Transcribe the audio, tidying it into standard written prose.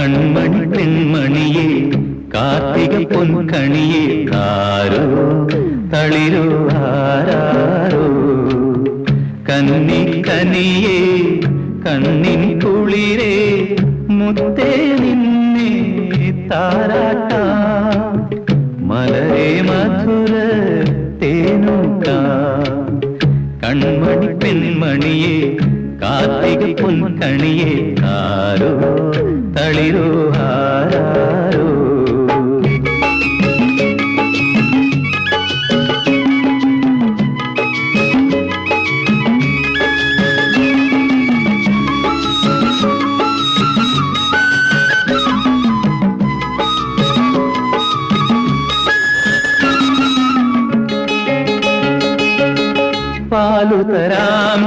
കൺമണി പെൺമണിയെ കാർത്തിക പൊൻകണിയെ ആരോ തളിരോ ആരാരോ കന്നി കനിയെ കണ്ണിൻ കുളിരേ മുത്തേ നിന്നെ താരാട്ടാ മലരെ മധുര തേനൂട്ടാ കൺമണി പെൺമണിയെ കാർത്തിക പൊൻകണിയെ ആരോ തളിരോ ആരാരോ പാലു തരാം